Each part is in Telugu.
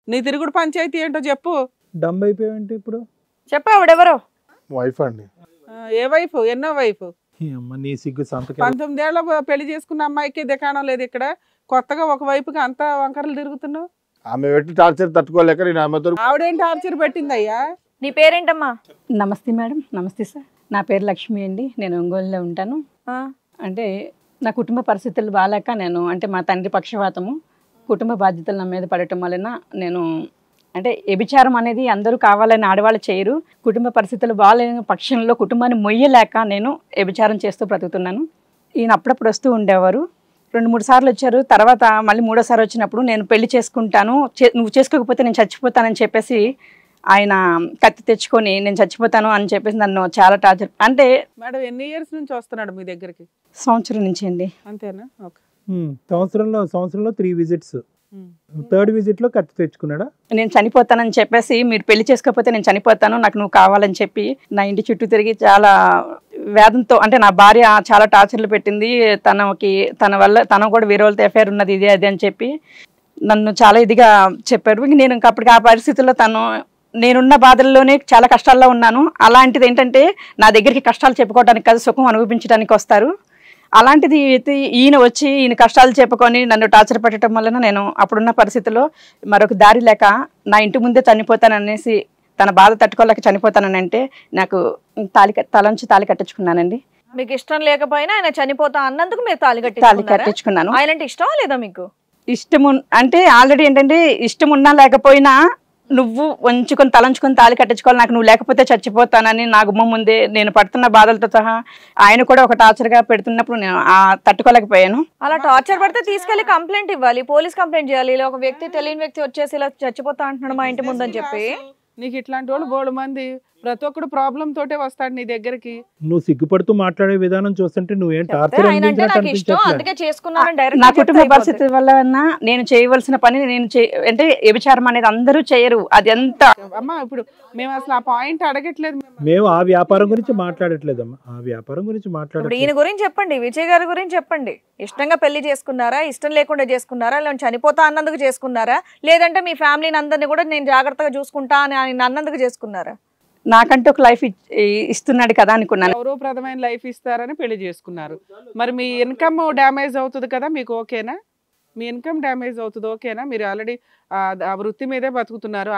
నీ తిరుగుడు పంచాయతీ ఏంటో చెప్పు. డమ్ అయిపోయావంటే ఇప్పుడు చెప్పు ఆవిడెవరో. వైఫ్ అండి. ఏ వైఫ్? ఎన్నో వైఫ్? ఈ అమ్మ నీ సిగ్గు సంతకం 19 ఏళ్ళ పెళ్లి చేసుకున్న అమ్మాయికి దికాణం లేదు ఇక్కడ. కొత్తగా ఒక వైపుకి అంతా వంకరలు తిరుగుతున్నావు. ఆమె పెట్టి టార్చర్ తట్టుకోలేక నేను ఆమెతో. ఆవిడేం టార్చర్ పెట్టిందయ్యా? నీ పేరేంటమ్మా? నమస్తే మేడం. నమస్తే సార్. నా పేరు లక్ష్మి అండి. నేను ఒంగోలులో ఉంటాను. అంటే నా కుటుంబ పరిస్థితులు బాగాలేక నేను అంటే మా తండ్రి పక్షవాతము, కుటుంబ బాధ్యతలు నా మీద పడటం వలన నేను అంటే వ్యభిచారం అనేది అందరూ కావాలని ఆడవాళ్ళు చేయరు. కుటుంబ పరిస్థితులు బాగాలేని పక్షంలో కుటుంబాన్ని మొయ్యలేక నేను వ్యభిచారం చేస్తూ బ్రతుకుతున్నాను. ఈయన అప్పుడప్పుడు వస్తూ ఉండేవారు. 2-3 సార్లు వచ్చారు. తర్వాత మళ్ళీ 3వ సారి వచ్చినప్పుడు నేను పెళ్లి చేసుకుంటాను, నువ్వు చేసుకోకపోతే నేను చచ్చిపోతానని చెప్పేసి ఆయన కత్తి తెచ్చుకొని నేను చచ్చిపోతాను అని చెప్పేసి నన్ను చాలా టార్చర్. అంటే మేడం ఎన్ని ఇయర్స్ నుంచి వస్తున్నాడు మీ దగ్గరికి? సంవత్సరం నుంచి అండి. అంతేనా? ఓకే. సంవత్సరంలో 3 విజిట్స్. 3rd విజిట్ లో కత్తి తెచ్చుకున్నాడా? నేను చనిపోతానని చెప్పేసి మీరు పెళ్లి చేసుకోకపోతే నేను చనిపోతాను, నాకు నువ్వు కావాలని చెప్పి నా ఇంటి చుట్టూ తిరిగి చాలా వేదంతో అంటే నా భార్య చాలా టార్చర్లు పెట్టింది. తన వల్ల తన కూడా వేరే వాళ్ళతో ఎఫ్ఐఆర్ ఉన్నది ఇది అది అని చెప్పి నన్ను చాలా ఇదిగా చెప్పారు. నేను ఇంకా అప్పటికి ఆ పరిస్థితుల్లో నేనున్న బాధల్లోనే చాలా కష్టాల్లో ఉన్నాను. అలాంటిది ఏంటంటే నా దగ్గరికి కష్టాలు చెప్పుకోవడానికి కాదు, సుఖం అనుభవించడానికి వస్తారు. అలాంటిది ఈయన వచ్చి ఈయన కష్టాలు చెప్పుకొని నన్ను టార్చర్ పెట్టడం వలన నేను అప్పుడున్న పరిస్థితుల్లో మరొక దారి లేక నా ఇంటి ముందే చనిపోతాననేసి తన బాధ తట్టుకోలేక చనిపోతానని అంటే నాకు తలంచి తాళి కట్టించుకున్నానండి. మీకు ఇష్టం లేకపోయినా ఆయన చనిపోతా అన్నందుకు మీరు తాళి కట్టించుకున్నాను. ఆయన అంటే ఇష్టమా లేదా మీకు? ఇష్టము అంటే ఆల్రెడీ ఏంటంటే ఇష్టం ఉన్నా లేకపోయినా నువ్వు వంచుకొని తలంచుకొని తాళి కట్టించుకోవాలి, నాకు నువ్వు లేకపోతే చచ్చిపోతానని నా గుమ్మం ముందే నేను పడుతున్న బాధలతో సహా ఆయన కూడా ఒక టార్చర్గా పెడుతున్నప్పుడు నేను తట్టుకోలేకపోయాను. అలా టార్చర్ పడితే తీసుకెళ్లి కంప్లైంట్ ఇవ్వాలి, పోలీస్ కంప్లైంట్ చేయాలి. ఇలా ఒక వ్యక్తి తెలియని వ్యక్తి వచ్చేసి ఇలా చచ్చిపోతా అంటున్నాడు మా ఇంటి ముందని చెప్పి. నీకు ఇట్లాంటి వాళ్ళు బోడు మంది, ప్రతి ఒక్కడు ప్రాబ్లం తోటే వస్తాడు నీ దగ్గరికి. నువ్వు సిగ్గుపడుతూ మాట్లాడే విధానం చూస్తుంటే నువ్వేం టార్చర్ నా కుటుంబ పరిస్థితి వల్ల నేను చేయవలసిన పని నేను అంటే వ్యభిచారం అనేది అందరూ చేయరు. అది ఎంత అమ్మా ఇప్పుడు మేము అసలు ఆ పాయింట్ అడగట్లేదు. మేము ఆ వ్యాపారం గురించి మాట్లాడట్లేదమ్మా. ఆ వ్యాపారం గురించి మాట్లాడట్లేదు. ఈయన గురించి చెప్పండి, విజయ్ గారి గురించి చెప్పండి. ఇష్టంగా పెళ్లి చేసుకున్నారా, ఇష్టం లేకుండా చేసుకున్నారా, లేదా చనిపోతా అన్నందుకు చేసుకున్నారా, లేదంటే మీ ఫ్యామిలీని అందరినీ కూడా నేను జాగ్రత్తగా చూసుకుంటా అని అన్నందుకు చేసుకున్నారా? నాకంటే ఒక లైఫ్ ఇస్తున్నాడు కదా అనుకున్నాను. గౌరవప్రదమైన లైఫ్ ఇస్తారని పెళ్లి చేసుకున్నారు. మరి మీ ఇన్కమ్ డ్యామేజ్ అవుతుంది కదా, మీకు ఓకేనా? మీ ఇన్కమ్ డ్యామేజ్ అవుతుంది ఓకేనా? మీరు ఆల్రెడీ ఆ వృత్తి మీదే బతుకుతున్నారు.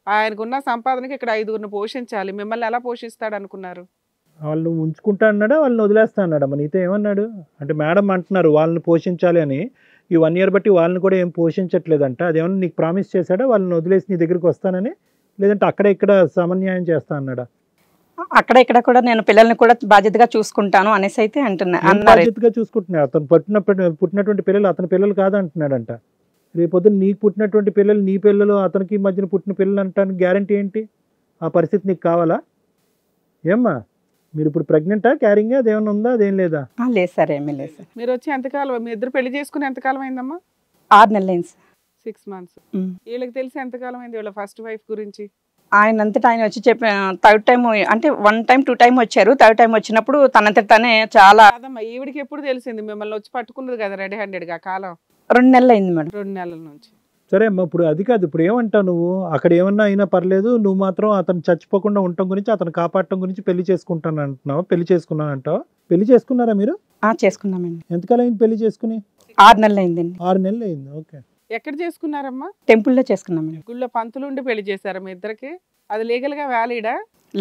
ఆయనకున్న సంపాదనకి ఇక్కడ 5గురిని పోషించాలి. మిమ్మల్ని ఎలా పోషిస్తాడు అనుకున్నారు? వాళ్ళని ఉంచుకుంటా అన్నాడా, వాళ్ళని వదిలేస్తా అన్నాడా? మనీతో ఏమన్నాడు అంటే మేడం అంటున్నారు వాళ్ళని పోషించాలి అని. ఈ 1 year బట్టి వాళ్ళని కూడా ఏం పోషించట్లేదంట. అదేమన్నా నీకు ప్రామిస్ చేశాడా వాళ్ళని వదిలేసి నీ దగ్గరికి వస్తానని, లేదంటే అక్కడ ఇక్కడ సమన్యాయం చేస్తా అన్నాడా? అక్కడ ఇక్కడ కూడా నేను పిల్లల్ని కూడా బాధ్యతగా చూసుకుంటాను అనేసి అయితే అంటున్నాను. బాధ్యతగా చూసుకుంటున్నాడు. అతను పుట్టినటువంటి పిల్లలు అతని పిల్లలు కాదంటున్నాడంట. రేపొద్దున నీకు పుట్టినటువంటి పిల్లలు నీ పిల్లలు అతనికి మధ్యన పుట్టిన పిల్లలు అంటానికి గ్యారంటీ ఏంటి? ఆ పరిస్థితి నీకు కావాలా? ఏమ్మా మీరు ఇప్పుడు ప్రెగ్నెంటా, క్యారింగ్ అదేమన్నా ఉందా? అదేం లేదా? లేదు సార్, ఏమీ లేదు సార్. మీరు వచ్చి ఎంతకాలం, మీ ఇద్దరు పెళ్లి చేసుకుని ఎంతకాలం అయిందమ్మా? 6 నెలలు అయింది సార్. 6 months. వీళ్ళకి తెలిసి ఎంతకాలం అయింది వీళ్ళ ఫస్ట్ వైఫ్ గురించి? ఆయన అంతటా ఆయన వచ్చి చెప్పి 3rd time అంటే 1 time 2 time వచ్చారు. 3rd time వచ్చినప్పుడు తనంతటానే చాలా ఈవిడికి ఎప్పుడు తెలిసింది మిమ్మల్ని వచ్చి పట్టుకున్నది కదా రెడీ హ్యాండెడ్ గా? కాలం 2 నెలలు అయింది మేడం. 2 నెలల నుంచి. సరే అమ్మా, ఇప్పుడు అది కాదు. ఇప్పుడు ఏమంటావు నువ్వు? అక్కడ ఏమన్నా అయినా పర్లేదు, నువ్వు మాత్రం అతను చచ్చిపోకుండా ఉండటం గురించి, అతను కాపాడటం గురించి పెళ్లి చేసుకుంటాను అంటున్నావు. పెళ్లి చేసుకున్నాను అంటావు. పెళ్లి చేసుకున్నారా మీరు? చేసుకున్నామండి. ఎంతకాలం అయింది పెళ్లి చేసుకుని? 6 నెలలు అయిందండి. 6 నెలలు అయింది. ఓకే. ఎక్కడ చేసుకున్నారమ్మా? టెంపుల్లో చేసుకున్నామండి. గుళ్ళో పంతులు ఉండి పెళ్లి చేశారా మీ ఇద్దరికి? అది లీగల్ గా వ్యాలిడా?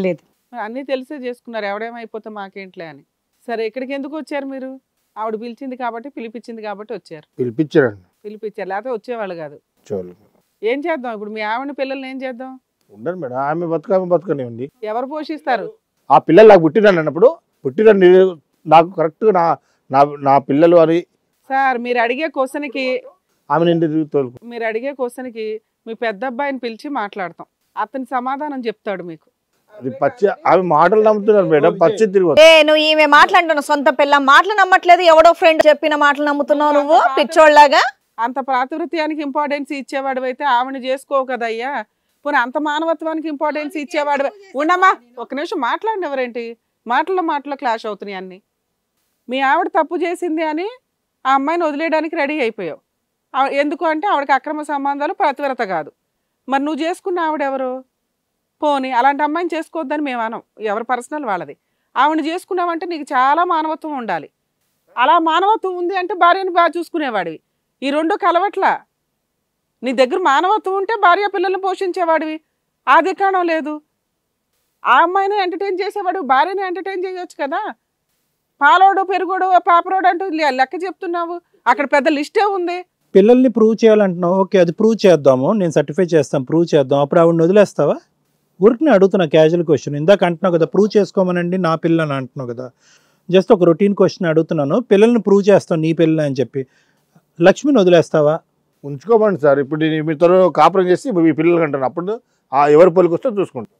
లేదు. అన్ని తెలిసే చేసుకున్నారు, ఎవడేమైపోతే మాకేంట్లే అని. సరే ఇక్కడికి ఎందుకు వచ్చారు మీరు? ఆవిడ పిలిచింది కాబట్టి, పిలిపించింది కాబట్టి వచ్చారు. పిలిపించారు, లేకపోతే వచ్చేవాళ్ళు కాదు. ఏం చేద్దాం ఇప్పుడు? మీ ఆవిడ పిల్లల్ని ఏం చేద్దాం? ఉండరు మేడం, ఆమె బతుకనే ఉంది. ఎవరు పోషిస్తారు? ఆ పిల్లలు నాకు పుట్టినాను అన్నప్పుడు నాకు కరెక్ట్ నా పిల్లలు అని. సార్ మీరు అడిగే క్వశ్చన్కి ఆమె అడిగే క్వశ్చన్కి మీ పెద్ద అబ్బాయిని పిలిచి మాట్లాడతాం, అతని సమాధానం చెప్తాడు మీకు. ఆమె మాటలు నమ్ముతున్నారు మేడం, పచ్చి తిరిగి. నువ్వు ఈమె మాట్లాడుతున్నావు, సొంత పిల్ల మాటలు నమ్మట్లేదు, ఎవడో ఫ్రెండ్ చెప్పిన మాటలు నమ్ముతున్నావు నువ్వు పిచ్చోళ్ళలాగా. అంత ప్రాతివృత్యానికి ఇంపార్టెన్స్ ఇచ్చేవాడు అయితే ఆవిడ చేసుకోవు కదయ్యా. పోనీ అంత మానవత్వానికి ఇంపార్టెన్స్ ఇచ్చేవాడు ఉండమ్మా. ఒక నిమిషం మాట్లాడినవరేంటి? మాటల్లో క్లాష్ అవుతున్నాయి అన్ని. మీ ఆవిడ తప్పు చేసింది అని ఆ అమ్మాయిని వదిలేయడానికి రెడీ అయిపోయావు. ఎందుకు అంటే ఆవిడకి అక్రమ సంబంధాలు, ప్రతివ్రత కాదు. మరి నువ్వు చేసుకున్న ఆవిడెవరు? పోనీ అలాంటి అమ్మాయిని చేసుకోవద్దని మేము అనం, ఎవరి పర్సనల్ వాళ్ళది. ఆవిడని చేసుకున్నావంటే నీకు చాలా మానవత్వం ఉండాలి. అలా మానవత్వం ఉంది అంటే భార్యని బాగా చూసుకునేవాడివి. ఈ రెండు కలవట్లా. నీ దగ్గర మానవత్వం ఉంటే భార్య పిల్లల్ని పోషించేవాడివి. ఆ దిక్కాణం లేదు. ఆ అమ్మాయిని ఎంటర్టైన్ చేసేవాడు, భార్యని ఎంటర్టైన్ చేయొచ్చు కదా. పాలోడు పెరుగోడు పాపరోడు అంటూ లెక్క చెప్తున్నావు. అక్కడ పెద్ద లిస్టే ఉంది. పిల్లల్ని ప్రూవ్ చేయాలంటున్నావు, ఓకే అది ప్రూవ్ చేద్దాము, నేను సర్టిఫై చేస్తాను, ప్రూవ్ చేద్దాం. అప్పుడు ఆవిడని వదిలేస్తావా? ఊరికి అడుగుతున్నా క్యాజువల్ క్వశ్చన్. ఇందాక అంటున్నావు కదా ప్రూవ్ చేసుకోమనండి నా పిల్లని అంటున్నావు కదా, జస్ట్ ఒక రొటీన్ క్వశ్చన్ అడుగుతున్నాను. పిల్లల్ని ప్రూవ్ చేస్తాను నీ పిల్లలు అని చెప్పి లక్ష్మిని వదిలేస్తావా? ఉంచుకోమండి సార్. ఇప్పుడు నేను మీతో కాపురం చేసి మీ పిల్లలు అంటాను, అప్పుడు ఎవరి పొలికి వస్తే చూసుకుంటాను.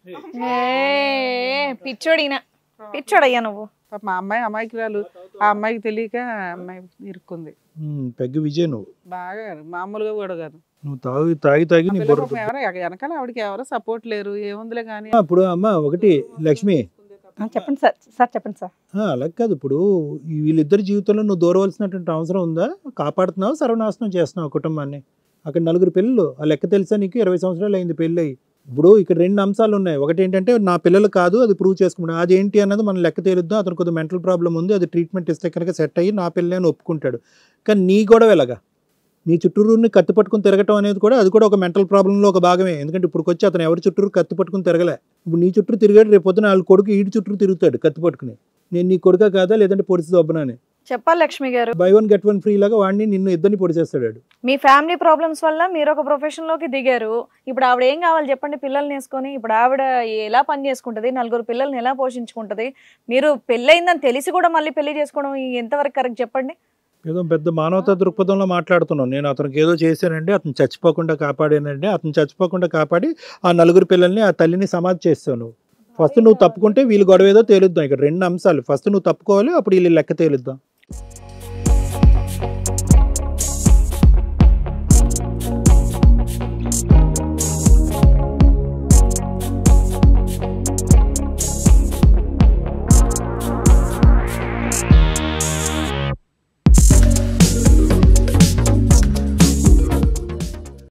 పిచ్చోడయ్యా నువ్వు. మా అమ్మాయి అమాయకురాలు. ఆ అమ్మాయికి తెలియక అమ్మాయి ఇరుక్కుంది. పెగ్గు విజయ్ నువ్వు బాగా మామూలుగా కూడా కాదు. నువ్వు తాగి నీ బుర్ర. వెనకాల ఆవిడకి ఎవరో సపోర్ట్ లేరు, ఏముందిలే కానీ. ఇప్పుడు అమ్మ ఒకటి లక్ష్మి చెప్పండి సార్. సార్ చెప్పండి సార్. అలా కాదు, ఇప్పుడు వీళ్ళిద్దరి జీవితంలో నువ్వు దూరవలసినటువంటి అవసరం ఉందా? కాపాడుతున్నావు, సర్వనాశనం చేస్తున్నావు కుటుంబాన్ని. అక్కడ 4 పిల్లలు, ఆ లెక్క తెలుసా నీకు? 20 సంవత్సరాలు అయింది పెళ్ళి అయ్యి. ఇప్పుడు ఇక్కడ 2 అంశాలు ఉన్నాయి. ఒకటి ఏంటంటే నా పిల్లలు కాదు అది ప్రూవ్ చేసుకుంటాను, అది ఏంటి అన్నది మనం లెక్క తేలుద్దాం. అతను కొద్దిగా మెంటల్ ప్రాబ్లం ఉంది, అది ట్రీట్మెంట్ ఇస్తే కనుక సెట్ అయ్యి నా పిల్లలే అని ఒప్పుకుంటాడు. కానీ నీ గొడవ ఎలాగా? నీ చుట్టూరుని కత్తి పట్టుకుని తిరగటం అనేది కూడా అది కూడా ఒక మెంటల్ ప్రాబ్లంలో ఒక భాగమే. ఎందుకంటే ఇప్పుడు వచ్చి అతను ఎవరి చుట్టూరు కత్తి పట్టుకుని తిరగలే. ఇప్పుడు నీ చుట్టూ తిరిగాడు, రేపు పొద్దున వాళ్ళ కొడుకు ఈడి చుట్టూ తిరుగుతాడు కత్తి పట్టుకుని. నేను నీ కొడుకా కాదా లేదంటే పొడిచి దొబ్బనా అని చెప్పాలి లక్ష్మి గారు. బై 1 గెట్ 1 ఫ్రీ లాగా వాడిని నిన్ను ఇద్దరిని పొడిచేస్తాడు. మీ ఫ్యామిలీ ప్రాబ్లమ్స్ వల్ల మీరు ఒక ప్రొఫెషన్ లోకి దిగారు. ఇప్పుడు ఆవిడ ఏం కావాలి చెప్పండి? పిల్లల్ని వేసుకొని ఇప్పుడు ఆవిడ ఎలా పని చేసుకుంటది? 4 పిల్లల్ని ఎలా పోషించుకుంటది? మీరు పెళ్ళయిందని తెలిసి కూడా మళ్ళీ పెళ్లి చేసుకోవడం ఎంతవరకు కరెక్ట్ చెప్పండి? ఏదో పెద్ద మానవతా దృక్పథంలో మాట్లాడుతున్నాను నేను. అతనికి ఏదో చేశానండి, అతను చచ్చిపోకుండా కాపాడానండి. అతను చచ్చిపోకుండా కాపాడి ఆ 4 పిల్లల్ని ఆ తల్లిని సమాధి చేస్తావు నువ్వు. ఫస్ట్ నువ్వు తప్పుకుంటే వీళ్ళు గొడవ ఏదో తేలుద్దాం. ఇక్కడ 2 అంశాలు. ఫస్ట్ నువ్వు తప్పుకోవాలి, అప్పుడు వీళ్ళు లెక్క తేలుద్దాం.